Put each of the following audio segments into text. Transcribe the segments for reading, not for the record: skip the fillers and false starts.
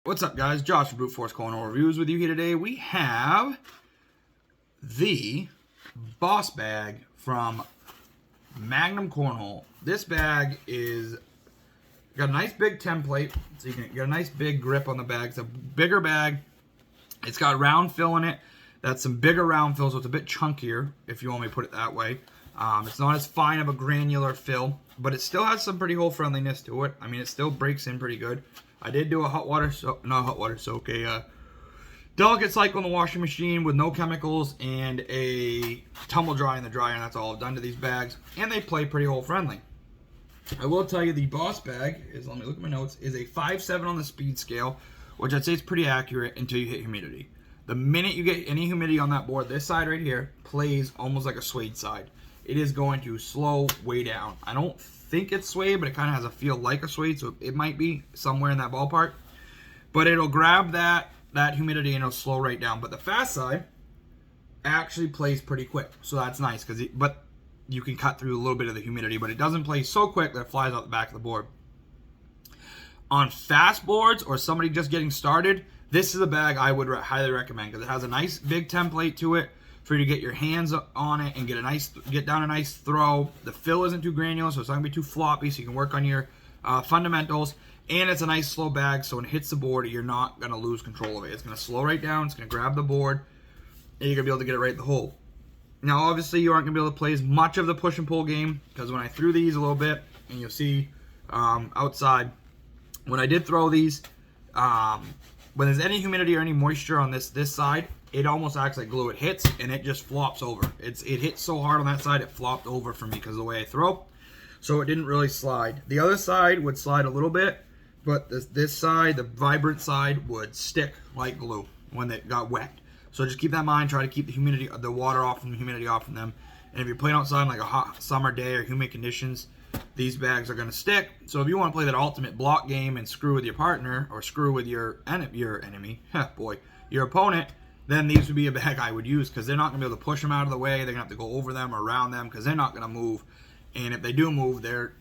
What's up, guys? Josh from Brute Force Cornhole Reviews with you here today. We have the Boss Bag from Magnum Cornhole. This bag is got a nice big template, so you can get a nice big grip on the bag. It's a bigger bag. It's got round fill in it. That's some bigger round fill, so it's a bit chunkier, if you want me to put it that way. It's not as fine of a granular fill, but it still has some pretty hole friendliness to it. I mean, it still breaks in pretty good. I did do a delicate cycle in the washing machine with no chemicals and a tumble dry in the dryer, and that's all I've done to these bags. And they play pretty hole friendly. I will tell you the Boss Bag is, let me look at my notes, is a 5.7 on the speed scale, which I'd say is pretty accurate until you hit humidity. The minute you get any humidity on that board, this side right here plays almost like a suede side. It is going to slow way down. I don't think it's suede, but it kind of has a feel like a suede, so it might be somewhere in that ballpark. But it'll grab that humidity and it'll slow right down. But the fast side actually plays pretty quick, so that's nice. But you can cut through a little bit of the humidity, but it doesn't play so quick that it flies out the back of the board. On fast boards or somebody just getting started, this is a bag I would highly recommend because it has a nice big template to it for you to get your hands on it and get down a nice throw. The fill isn't too granular, so it's not gonna be too floppy, so you can work on your fundamentals. And it's a nice slow bag, so when it hits the board, you're not gonna lose control of it. It's gonna slow right down, it's gonna grab the board, and you're gonna be able to get it right in the hole. Now, obviously, you aren't gonna be able to play as much of the push and pull game, because when I threw these a little bit, and you'll see outside, when I did throw these, when there's any humidity or any moisture on this side, it almost acts like glue. It hits and it just flops over. It hit so hard on that side, it flopped over for me because of the way I throw. So it didn't really slide. The other side would slide a little bit, but this side, the vibrant side, would stick like glue when it got wet. So just keep that in mind. Try to keep the water off from the humidity off from them. And if you're playing outside in like a hot summer day or humid conditions, these bags are going to stick. So if you want to play that ultimate block game and screw with your partner or screw with your enemy, your opponent, then these would be a bag I would use because they're not going to be able to push them out of the way. They're going to have to go over them or around them because they're not going to move. And if they do move, they're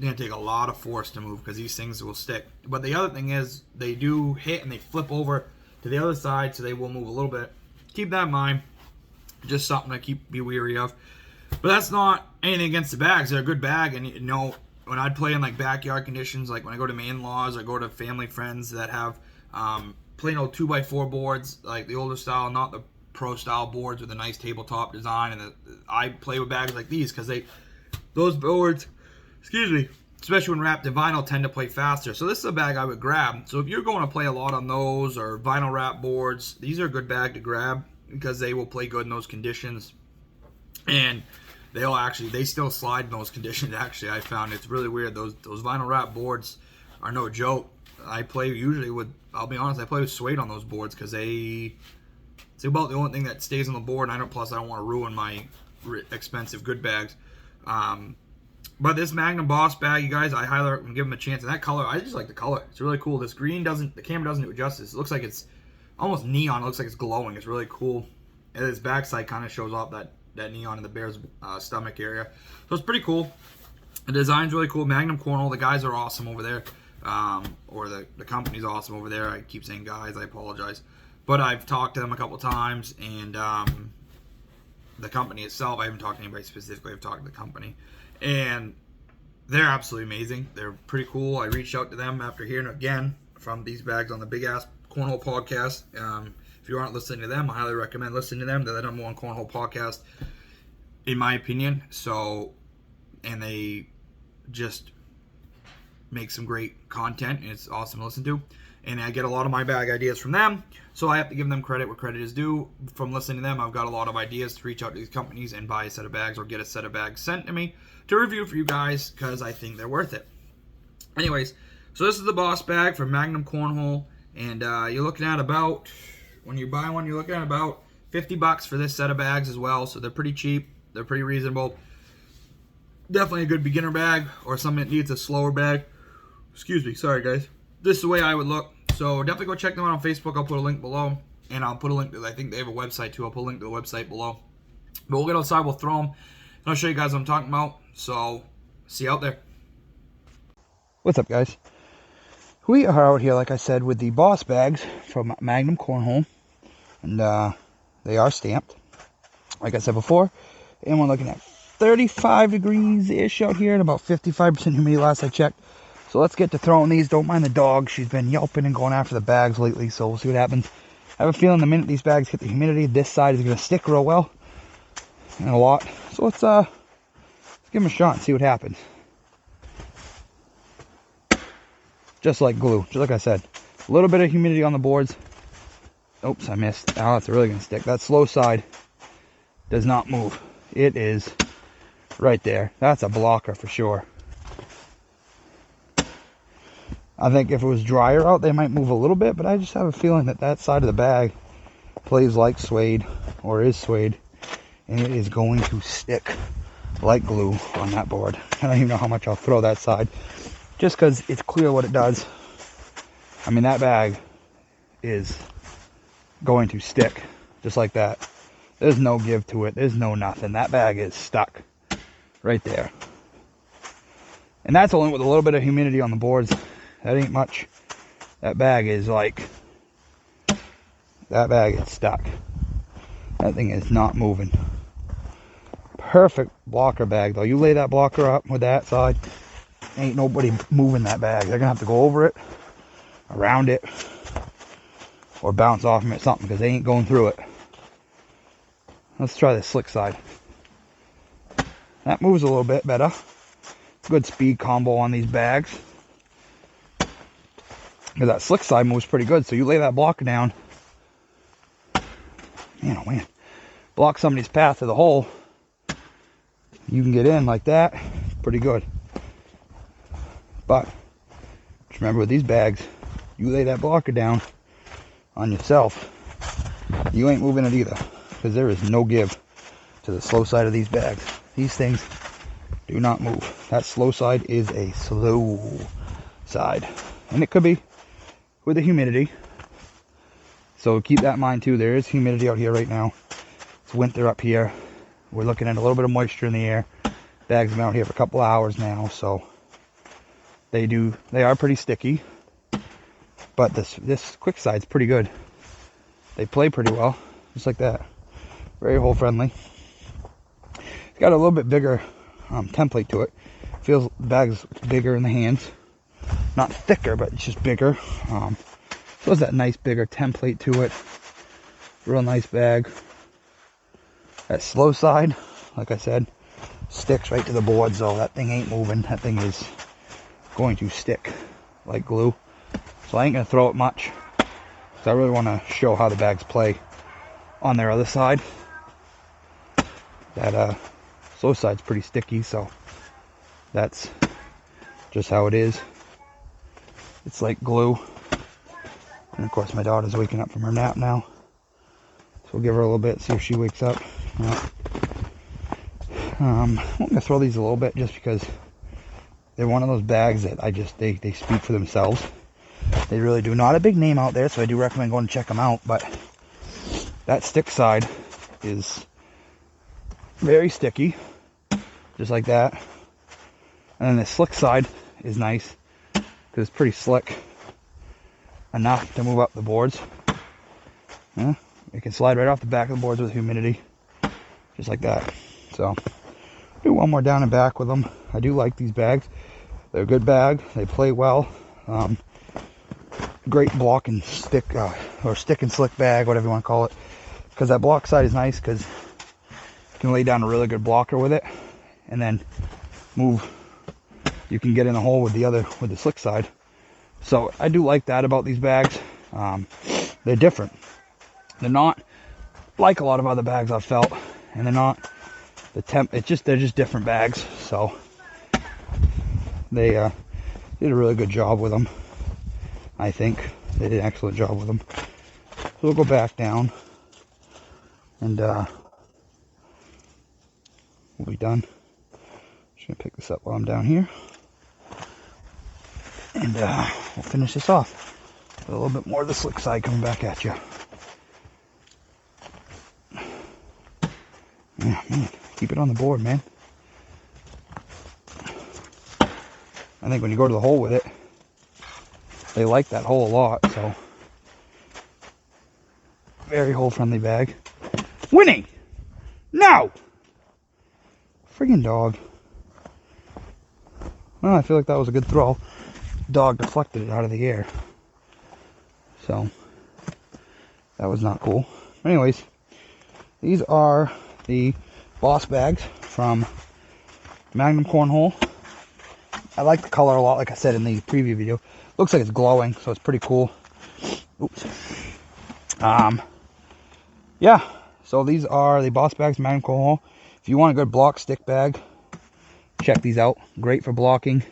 going to take a lot of force to move because these things will stick. But the other thing is they do hit and they flip over to the other side, so they will move a little bit. Keep that in mind. Just something to be weary of. But that's not anything against the bags. They're a good bag, and you know, when I'd play in like backyard conditions, like when I go to my in-laws or go to family friends that have plain old 2x4 boards, like the older style, not the pro style boards with a nice tabletop design, and I play with bags like these because those boards, especially when wrapped in vinyl, tend to play faster. So this is a bag I would grab. So if you're going to play a lot on those or vinyl wrap boards, these are a good bag to grab because they will play good in those conditions. And they still slide in those conditions. Actually, I found it's really weird. Those vinyl wrap boards are no joke. I play usually with, I'll be honest, I play with suede on those boards because it's about the only thing that stays on the board. And I don't want to ruin my expensive good bags. But this Magnum Boss Bag, you guys, I highly recommend give them a chance. And that color, I just like the color. It's really cool. This green the camera doesn't do it justice. It looks like it's almost neon. It looks like it's glowing. It's really cool. And this backside kind of shows off that neon in the bear's stomach area. So it's pretty cool. The design's really cool. Magnum Cornhole, the guys are awesome over there. Or the company's awesome over there. I keep saying guys, I apologize. But I've talked to them a couple times, and the company itself, I haven't talked to anybody specifically. I've talked to the company. And they're absolutely amazing. They're pretty cool. I reached out to them after hearing again from these bags on the Big Ass Cornhole podcast. If you aren't listening to them, I highly recommend listening to them. They're the #1 Cornhole podcast, in my opinion. So, and they just make some great content, and it's awesome to listen to. And I get a lot of my bag ideas from them, so I have to give them credit where credit is due. From listening to them, I've got a lot of ideas to reach out to these companies and buy a set of bags or get a set of bags sent to me to review for you guys because I think they're worth it. Anyways, so this is the Boss Bag from Magnum Cornhole, and you're looking at about, when you buy one, you're looking at about $50 for this set of bags as well, so they're pretty cheap, they're pretty reasonable. Definitely a good beginner bag or something that needs a slower bag. Sorry guys. This is the way I would look. So definitely go check them out on Facebook. I'll put a link below. And I'll put a link to, I think they have a website too. I'll put a link to the website below. But we'll get outside, we'll throw them, and I'll show you guys what I'm talking about. So, see you out there. What's up, guys? We are out here, like I said, with the Boss bags from Magnum Cornhole, and they are stamped, like I said before. And we're looking at 35 degrees-ish out here and about 55% humidity last I checked. So let's get to throwing these. Don't mind the dog. She's been yelping and going after the bags lately, so we'll see what happens. I have a feeling the minute these bags hit the humidity, this side is going to stick real well and a lot. So let's give them a shot and see what happens. Just like glue, just like I said. A little bit of humidity on the boards. Oops, I missed. Now that's really going to stick. That slow side does not move. It is right there. That's a blocker for sure. I think if it was drier out, they might move a little bit, but I just have a feeling that that side of the bag plays like suede, or is suede, and it is going to stick like glue on that board. I don't even know how much I'll throw that side, just because it's clear what it does. I mean, that bag is going to stick just like that. There's no give to it. There's no nothing. That bag is stuck right there. And that's only with a little bit of humidity on the boards. That ain't much. That bag is like, that bag is stuck. That thing is not moving. Perfect blocker bag though. You lay that blocker up with that side, ain't nobody moving that bag. They're gonna have to go over it, around it, or bounce off them at something, because they ain't going through it. Let's try the slick side. That moves a little bit better. Good speed combo on these bags. Because that slick side moves pretty good. So you lay that block down. Man, oh man. Block somebody's path to the hole. You can get in like that. Pretty good. But just remember with these bags, you lay that blocker down on yourself, you ain't moving it either. Because there is no give to the slow side of these bags. These things do not move. That slow side is a slow side. And it could be with the humidity. So keep that in mind too. There is humidity out here right now. It's winter up here. We're looking at a little bit of moisture in the air. Bags have been out here for a couple of hours now, so they are pretty sticky. But this quick side's pretty good. They play pretty well, just like that. Very hole friendly. It's got a little bit bigger template to it. Feels the bag's bigger in the hands. Not thicker, but it's just bigger. So it's that nice bigger template to it. Real nice bag. That slow side, like I said, sticks right to the board, so that thing ain't moving. That thing is going to stick like glue. So I ain't going to throw it much, because I really want to show how the bags play on their other side. That slow side's pretty sticky, so that's just how it is. It's like glue. And of course my daughter's waking up from her nap now, so we'll give her a little bit, see if she wakes up. I'm going to throw these a little bit just because they're one of those bags that they speak for themselves. They really do. Not a big name out there, so I do recommend going and check them out, but that stick side is very sticky, just like that. And then the slick side is nice, because it's pretty slick enough to move up the boards. Yeah, it can slide right off the back of the boards with humidity, just like that. So do one more down and back with them. I do like these bags. They're a good bag. They play well. Great block and stick, or stick and slick bag, whatever you want to call it. Because that block side is nice, because you can lay down a really good blocker with it, and then move. You can get in the hole with the slick side. So I do like that about these bags. They're different. They're not like a lot of other bags I've felt, and they're not they're just different bags. So they did a really good job with them. I think they did an excellent job with them. So we'll go back down, and we'll be done. Just gonna pick this up while I'm down here, and we'll finish this off with a little bit more of the slick side coming back at you. Yeah, man, keep it on the board, man. I think when you go to the hole with it, they like that hole a lot, so very hole friendly bag. Winnie! No! Friggin' dog. Well, I feel like that was a good throw. Dog deflected it out of the air. So, that was not cool. Anyways, these are the Boss bags from Magnum Cornhole. I like the color a lot, like I said in the preview video. Looks like it's glowing, so it's pretty cool. Oops. Yeah, so these are the Boss bags, Magnum Cornhole. If you want a good block stick bag, check these out. Great for blocking,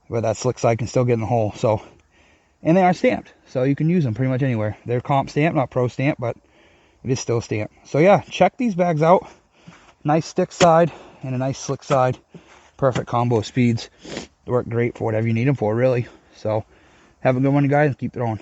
but that slick side can still get in the hole. So, and they are stamped, so you can use them pretty much anywhere. They're comp stamp, not pro stamp, but it is still stamped. So yeah, check these bags out. Nice stick side and a nice slick side. Perfect combo of speeds. They work great for whatever you need them for, really. So, have a good one, guys. Keep throwing.